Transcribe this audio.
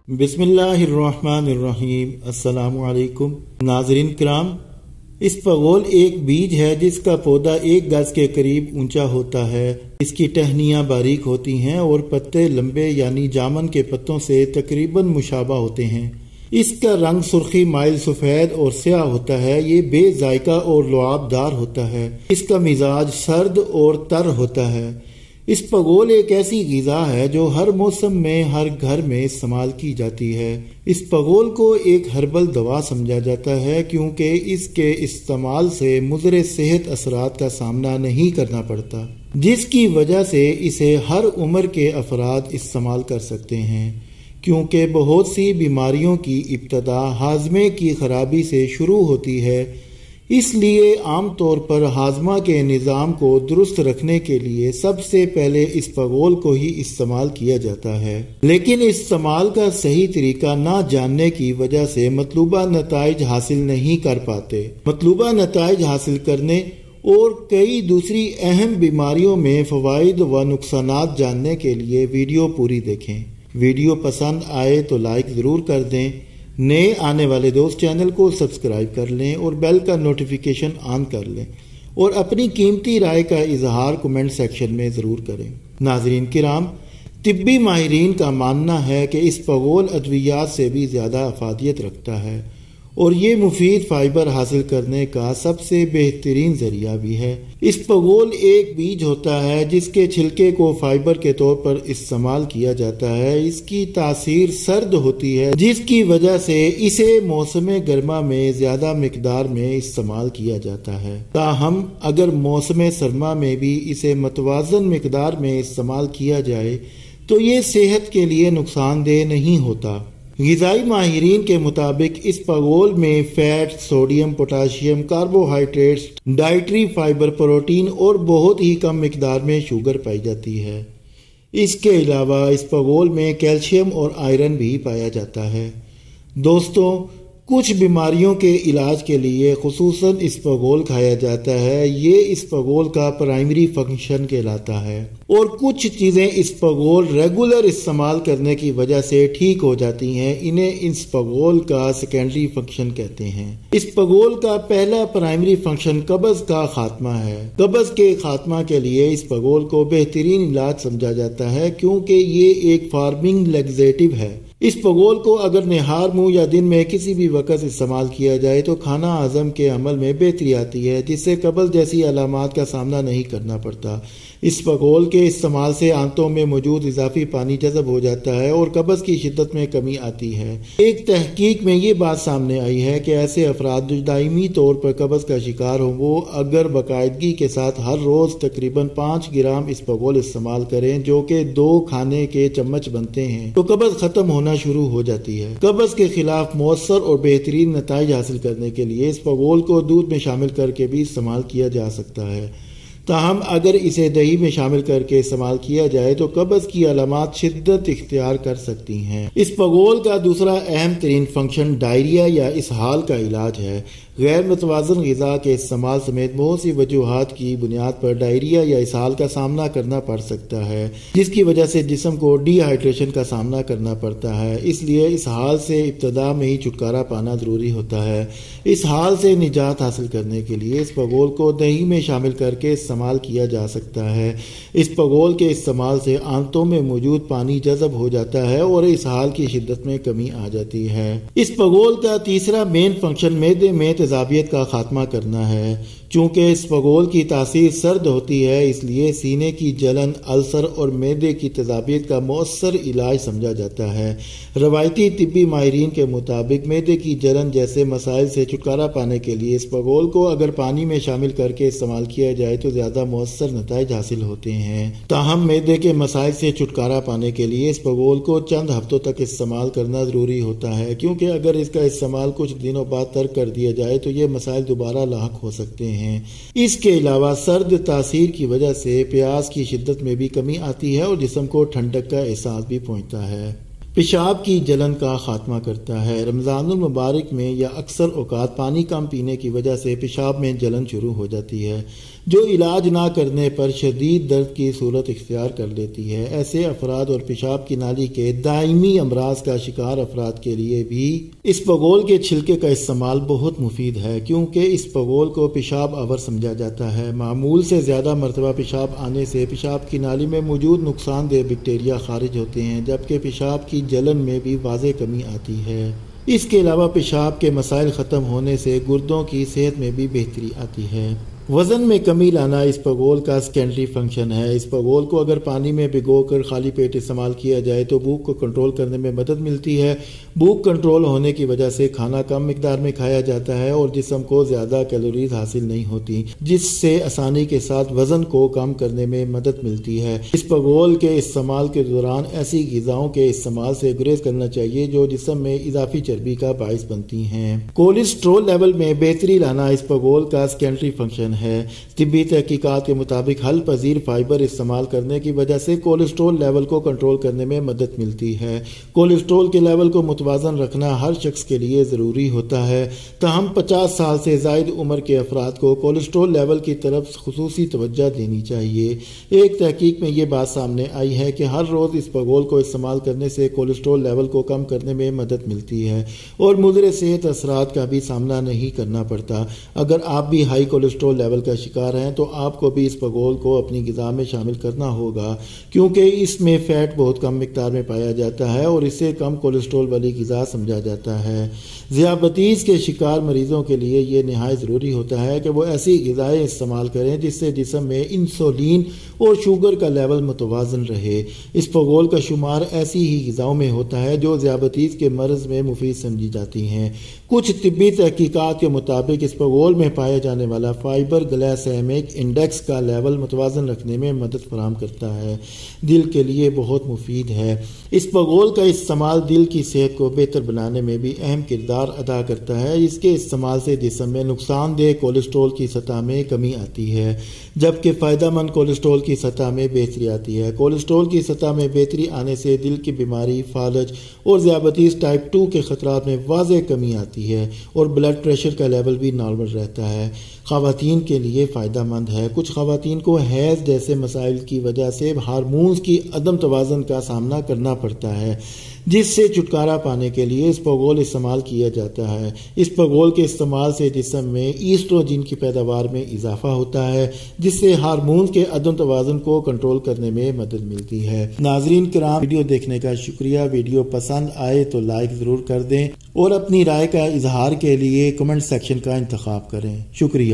بسم اللہ الرحمن الرحیم۔ السلام علیکم ناظرین کرام، اسپغول ایک بیج ہے جس کا پودا 1 گز کے قریب اونچا ہوتا ہے۔ اس کی ٹہنیاں باریک ہوتی ہیں اور پتے لمبے یعنی جامن کے پتوں سے تقریباً مشابہ ہوتے ہیں۔ اس کا رنگ سرخی مائل سفید اور سیاہ ہوتا ہے۔ یہ بے ذائقہ اور لعاب دار ہوتا ہے۔ اس کا مزاج سرد اور تر ہوتا ہے۔ اسپغول ایک ایسی غذا ہے جو ہر موسم میں ہر گھر میں استعمال کی جاتی ہے۔ اسپغول کو ایک ہربل دوا سمجھا جاتا ہے کیونکہ اس کے استعمال سے مضر صحت اثرات کا سامنا نہیں کرنا پڑتا، جس کی وجہ سے اسے ہر عمر کے افراد استعمال کر سکتے ہیں۔ کیونکہ بہت سی بیماریوں کی ابتدا ہاضمے کی خرابی سے شروع ہوتی ہے، اس لیے عام طور پر ہاضمہ کے نظام کو درست رکھنے کے لیے سب سے پہلے اسپغول کو ہی استعمال کیا جاتا ہے۔ لیکن استعمال کا صحیح طریقہ نہ جاننے کی وجہ سے مطلوبہ نتائج حاصل نہیں کر پاتے۔ مطلوبہ نتائج حاصل کرنے اور کئی دوسری اہم بیماریوں میں فوائد و نقصانات جاننے کے لیے ویڈیو پوری دیکھیں۔ ویڈیو پسند آئے تو لائک ضرور کر دیں۔ نئے آنے والے دوست چینل کو سبسکرائب کر لیں اور بیل کا نوٹیفیکیشن آن کر لیں اور اپنی قیمتی رائے کا اظہار کمنٹ سیکشن میں ضرور کریں۔ ناظرین کرام، طبی ماہرین کا ماننا ہے کہ اسپغول ادویات سے بھی زیادہ افادیت رکھتا ہے اور یہ مفید فائبر حاصل کرنے کا سب سے بہترین ذریعہ بھی ہے۔ اسپغول ایک بیج ہوتا ہے جس کے چھلکے کو فائبر کے طور پر استعمال کیا جاتا ہے۔ اس کی تاثیر سرد ہوتی ہے، جس کی وجہ سے اسے موسم گرما میں زیادہ مقدار میں استعمال کیا جاتا ہے۔ تاہم اگر موسم سرما میں بھی اسے متوازن مقدار میں استعمال کیا جائے تو یہ صحت کے لیے نقصان دہ نہیں ہوتا۔ غذائی ماہرین کے مطابق اسپغول میں fat, sodium, potassium, carbohydrates, dietary fibre, protein اور بہت ہی کم مقدار میں شوگر پائی جاتی ہے۔ اس کے علاوہ اسپغول میں کیلشیم اور آئرن بھی پایا جاتا ہے۔ دوستوں، کچھ بیماریوں کے علاج کے لیے خصوصاً اسپغول کھایا جاتا ہے۔ یہ اسپغول کا پرائمری فنکشن کہلاتا ہے اور کچھ چیزیں اسپغول ریگولر استعمال کرنے کی وجہ سے ٹھیک ہو جاتی ہیں۔ انہیں اسپغول کا سیکنڈری فنکشن کہتے ہیں۔ اسپغول کا پہلا پرائمری فنکشن قبض کا خاتمہ ہے۔ قبض کے خاتمہ کے لیے اسپغول کو بہترین علاج سمجھا جاتا ہے کیونکہ یہ ایک فارمنگ لیگزیٹو ہے۔ اسپغول کو اگر نہار، منہ یا دن میں کسی بھی وقت استعمال کیا جائے تو کھانا ہضم کے عمل میں بہتری آتی ہے، جس سے قبض جیسی علامات کا سامنا نہیں کرنا پڑتا۔ اسپغول کے استعمال سے آنتوں میں موجود اضافی پانی جذب ہو جاتا ہے اور قبض کی شدت میں کمی آتی ہے۔ ایک تحقیق میں یہ بات سامنے آئی ہے کہ ایسے افراد جو دائمی طور پر قبض کا شکار ہوں، وہ اگر باقاعدگی کے ساتھ ہر روز تقریباً 5 گرام اسپغول استعمال کریں، جو کہ 2 کھانے کے چمچ بنتے ہیں، تو قبض ختم ہونا شروع ہو جاتی ہے۔ قبض کے خلاف مؤثر اور بہترین نتائج حاصل کرنے کے لیے اسپغول کو دودھ میں شامل کر کے بھی استعمال کیا جا سکتا ہے۔ تاہم اگر اسے دہی میں شامل کر کے استعمال کیا جائے تو قبض کی علامات شدت اختیار کر سکتی ہیں۔ اسپغول کا دوسرا اہم ترین فنکشن ڈائریا یا اسہال کا علاج ہے۔ غیر متوازن غذا کے استعمال سمیت بہت سی وجوہات کی بنیاد پر ڈائریا یا اسہال کا سامنا کرنا پڑ سکتا ہے، جس کی وجہ سے جسم کو ڈی ہائیڈریشن کا سامنا کرنا پڑتا ہے۔ اس لیے اسہال سے ابتدا میں ہی چھٹکارا پانا ضروری ہوتا ہے۔ اسہال سے نجات حاصل کرنے کے لیے اسپغول کو دہی میں شامل کر کے استعمال کیا جا سکتا ہے۔ اسپغول کے استعمال سے آنتوں میں موجود پانی جذب ہو جاتا ہے اور اسہال کی شدت میں کمی آ جاتی ہے۔ اسپغول کا تیسرا مین فنکشن معدے میں تیزابیت کا خاتمہ کرنا ہے۔ چونکہ اسپغول کی تاثیر سرد ہوتی ہے، اس لیے سینے کی جلن، السر اور معدے کی تیزابیت کا مؤثر علاج سمجھا جاتا ہے۔ روایتی طبی ماہرین کے مطابق معدے کی جلن جیسے مسائل سے چھٹکارا پانے کے لیے اسپغول کو اگر پانی میں شامل کر کے استعمال کیا جائے تو زیادہ مؤثر نتائج حاصل ہوتے ہیں۔ تاہم معدے کے مسائل سے چھٹکارا پانے کے لیے اسپغول کو چند ہفتوں تک استعمال کرنا ضروری ہوتا ہے، کیونکہ اگر اس کا استعمال کچھ دنوں بعد ترک کر دیا جائے تو یہ مسائل دوبارہ لاحق ہو سکتے ہیں۔ اس کے علاوہ سرد تاثیر کی وجہ سے پیاس کی شدت میں بھی کمی آتی ہے اور جسم کو ٹھنڈک کا احساس بھی پہنچتا ہے۔ پیشاب کی جلن کا خاتمہ کرتا ہے۔ رمضان المبارک میں یا اکثر اوقات پانی کم پینے کی وجہ سے پیشاب میں جلن شروع ہو جاتی ہے، جو علاج نہ کرنے پر شدید درد کی صورت اختیار کر لیتی ہے۔ ایسے افراد اور پیشاب کی نالی کے دائمی امراض کا شکار افراد کے لیے بھی اسپغول کے چھلکے کا استعمال بہت مفید ہے، کیونکہ اسپغول کو پیشاب آور سمجھا جاتا ہے۔ معمول سے زیادہ مرتبہ پیشاب آنے سے پیشاب کی نالی میں موجود نقصان دہ بیکٹیریا خارج ہوتے ہیں، جبکہ پیشاب کی جلن میں بھی واضح کمی آتی ہے۔ اس کے علاوہ پیشاب کے مسائل ختم ہونے سے گردوں کی صحت میں بھی بہتری آتی ہے۔ وزن میں کمی لانا اسپغول کا سیکنڈری فنکشن ہے۔ اسپغول کو اگر پانی میں بھگو کر خالی پیٹ استعمال کیا جائے تو بھوک کو کنٹرول کرنے میں مدد ملتی ہے۔ بھوک کنٹرول ہونے کی وجہ سے کھانا کم مقدار میں کھایا جاتا ہے اور جسم کو زیادہ کیلوریز حاصل نہیں ہوتی، جس سے آسانی کے ساتھ وزن کو کم کرنے میں مدد ملتی ہے۔ اسپغول کے استعمال کے دوران ایسی غذاؤں کے استعمال سے گریز کرنا چاہیے جو جسم میں اضافی چربی کا باعث بنتی ہیں۔ کولیسٹرول لیول میں بہتری لانا اسپغول کا سیکنڈری فنکشن ہے۔ طبی تحقیقات کے مطابق حل پذیر فائبر استعمال کرنے کی وجہ سے کولیسٹرول لیول کو کنٹرول کرنے میں مدد ملتی ہے۔ کولیسٹرول کے لیول کو متوازن رکھنا ہر شخص کے لیے ضروری ہوتا ہے، تاہم 50 سال سے زائد عمر کے افراد کو کولیسٹرول لیول کی طرف خصوصی توجہ دینی چاہیے۔ ایک تحقیق میں یہ بات سامنے آئی ہے کہ ہر روز اسپغول کو استعمال کرنے سے کولیسٹرول لیول کو کم کرنے میں مدد ملتی ہے اور مضر صحت اثرات کا بھی سامنا نہیں کرنا پڑتا۔ اگر آپ بھی ہائی کولیسٹرول لیول کا شکار ہیں تو آپ کو بھی اسپغول کو اپنی غذا میں شامل کرنا ہوگا، کیونکہ اس میں فیٹ بہت کم مقدار میں پایا جاتا ہے اور اسے کم کولیسٹرول والی غذا سمجھا جاتا ہے۔ ذیابیطس کے شکار مریضوں کے لیے یہ نہایت ضروری ہوتا ہے کہ وہ ایسی غذائیں استعمال کریں جس سے جسم میں انسولین اور شوگر کا لیول متوازن رہے۔ اسپغول کا شمار ایسی ہی غذاؤں میں ہوتا ہے جو ذیابیطس کے مرض میں مفید سمجھی جاتی ہیں۔ کچھ طبی تحقیقات کے مطابق اسپغول میں پایا جانے والا فائبر گلائسیمک انڈیکس کا لیول متوازن رکھنے میں مدد فراہم کرتا ہے، دل کے لیے بہت مفید ہے۔ اسپغول کا استعمال دل کی صحت کو بہتر بنانے میں بھی اہم کردار ادا کرتا ہے۔ اس کے استعمال سے جسم میں نقصان دہ کولیسٹرول کی سطح میں کمی آتی ہے، جبکہ فائدہ مند کولیسٹرول کی سطح میں بہتری آتی ہے۔ کولیسٹرول کی سطح میں بہتری آنے سے دل کی بیماری، فالج اور ذیابیطس ٹائپ 2 کے خطرات میں واضح کمی آتی ہے اور بلڈ پریشر کا لیول بھی نارمل رہتا ہے۔ خواتین کے لیے فائدہ مند ہے۔ کچھ خواتین کو حیض جیسے مسائل کی وجہ سے ہارمونز کی عدم توازن کا سامنا کرنا پڑتا ہے، جس سے چھٹکارا پانے کے لیے اسپغول استعمال کیا جاتا ہے۔ اسپغول کے استعمال سے جسم میں ایسٹروجن کی پیداوار میں اضافہ ہوتا ہے، جس سے ہارمونز کے عدم توازن کو کنٹرول کرنے میں مدد ملتی ہے۔ ناظرین کرام، ویڈیو دیکھنے کا شکریہ۔ ویڈیو پسند آئے تو لائک ضرور کر دیں اور اپنی رائے کا اظہار کے لیے کمنٹ سیکشن کا انتخاب کریں۔ شکریہ۔